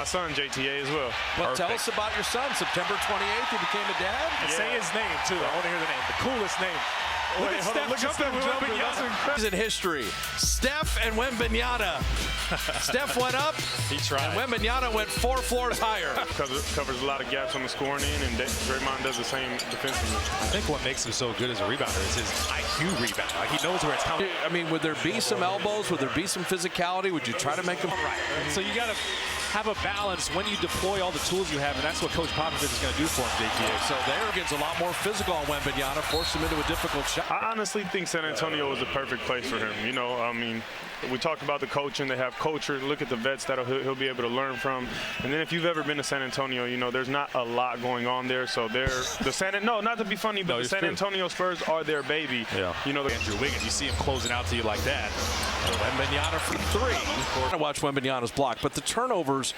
My son, JTA, as well. Well, tell us about your son. September 28th, he became a dad. And say his name, too. I want to hear the name. The coolest name. Look at Steph jumping. He's in history. Steph and Wembanyana. Steph went up. He tried. And Wembanyana went 4 floors higher. Covers a lot of gaps on the scoring end, and Draymond does the same defensively. I think what makes him so good as a rebounder is his IQ rebound. Like, he knows where it's coming. I mean, would there be some elbows? Would there be some physicality? Would you try to make him right? So you got to have a balance when you deploy all the tools you have, and that's what Coach Popovich is going to do for him, JTA. So there gets a lot more physical on Wembanyana, forced him into a difficult shot. I honestly think San Antonio was the perfect place for him. You know, I mean, we talked about the coaching. They have culture. Look at the vets that he'll be able to learn from. And then if you've ever been to San Antonio, you know, there's not a lot going on there. So no, not to be funny, but the San Antonio Spurs are their baby. Yeah. You know, Andrew Wiggins, you see him closing out to you like that. Wembanyana for 3. I watch Wembanyana's block, but the turnovers.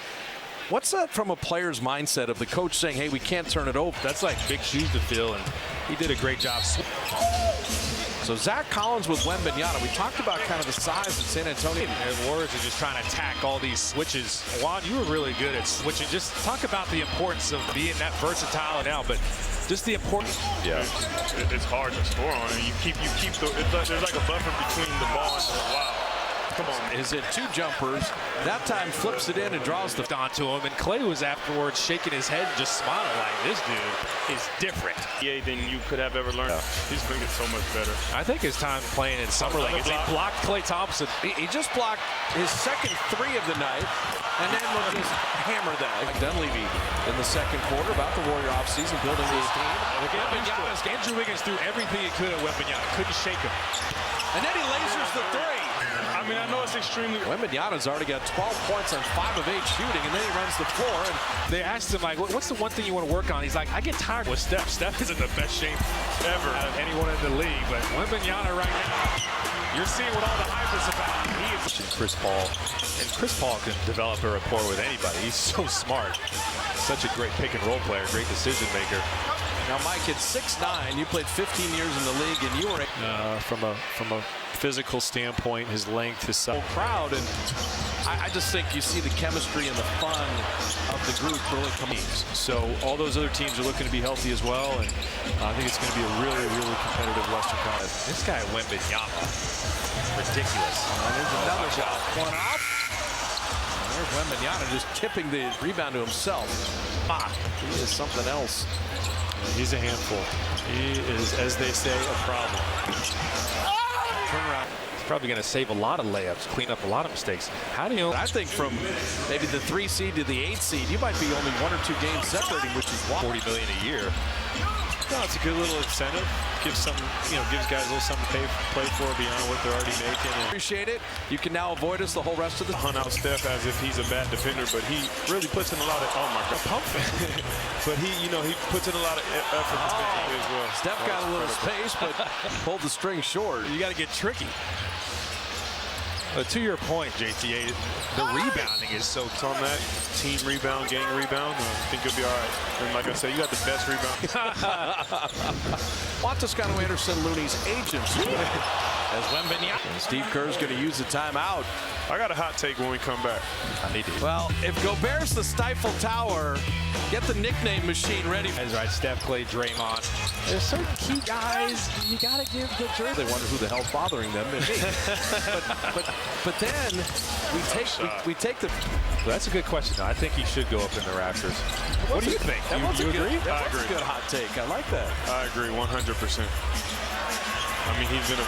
What's that from a player's mindset of the coach saying, hey, we can't turn it over? That's like big shoes to fill, and he did a great job. So Zach Collins with Wembanyana. We talked about kind of the size of San Antonio. And Warriors are just trying to attack all these switches. Juan, you were really good at switching. Just talk about the importance of being that versatile now, but just the importance. Yeah, it's hard to score on, and you keep there's like a buffer between the ball and the wow. Come on. Is it 2 jumpers? That time flips it in and draws the onto him. And Clay was afterwards shaking his head and just smiling like, this dude is different. Yeah, than you could have ever learned. He's going to get so much better. I think his time playing in Summer League, he blocked Klay Thompson. He just blocked his second 3 of the night, and then we'll just hammer that. Dunleavy in the second quarter about the Warrior offseason, building his team. Andrew Wiggins threw everything he could at Wembanyana. Couldn't shake him. And then he lasers the 3. I mean, I know it's extremely. Wembanyana's already got 12 points on 5 of 8 shooting, and then he runs the floor. And they asked him, like, what's the one thing you want to work on? He's like, I get tired with Steph. Steph is in the best shape ever out of anyone in the league. But Wembanyana right now, you're seeing what all the hype is about. He is Chris Paul, and Chris Paul can develop a rapport with anybody. He's so smart. Such a great pick and roll player, great decision maker. Now, Mike, at 6'9", you played 15 years in the league, and you were from a physical standpoint, his length, his size. Crowd, and I just think you see the chemistry and the fun of the group really coming. So all those other teams are looking to be healthy as well, and I think it's going to be a really, really competitive Western Conference. This guy Wembanyana, ridiculous. There's another shot. One off. There's Wembanyana just tipping the rebound to himself. He is something else. He's a handful. He is, as they say, a problem. Turnaround. He's probably going to save a lot of layups, clean up a lot of mistakes. How do you? I think from maybe the 3 seed to the 8 seed, you might be only 1 or 2 games separating, which is why. $40 million a year. No, it's a good little incentive. Gives some, gives guys a little something to play for beyond what they're already making. Appreciate it. You can now avoid us the whole rest of the hunt out Steph as if he's a bad defender, but he really puts in a lot of pump fake. But he puts in a lot of effort defensively as well. Steph got a little space, but pulled the string short. You got to get tricky. To your point, JTA, the rebounding is so on that team rebound, gang rebound. I think you'll be all right. And like I said, you got the best rebound. Toscano Anderson, Looney's agents. As Wembanyana. Steve Kerr's going to use the timeout. I got a hot take when we come back. I need to. Well, if Gobert's the Stifle Tower, get the nickname machine ready. That's right, Steph, Clay, Draymond. There's certain key guys you got to give the jersey. They wonder who the hell's bothering them. but then we take the. Well, that's a good question. I think he should go up in the rafters. What do you think? You agree? I agree. That's a good hot take. I like that. I agree 100%. I mean, he's been a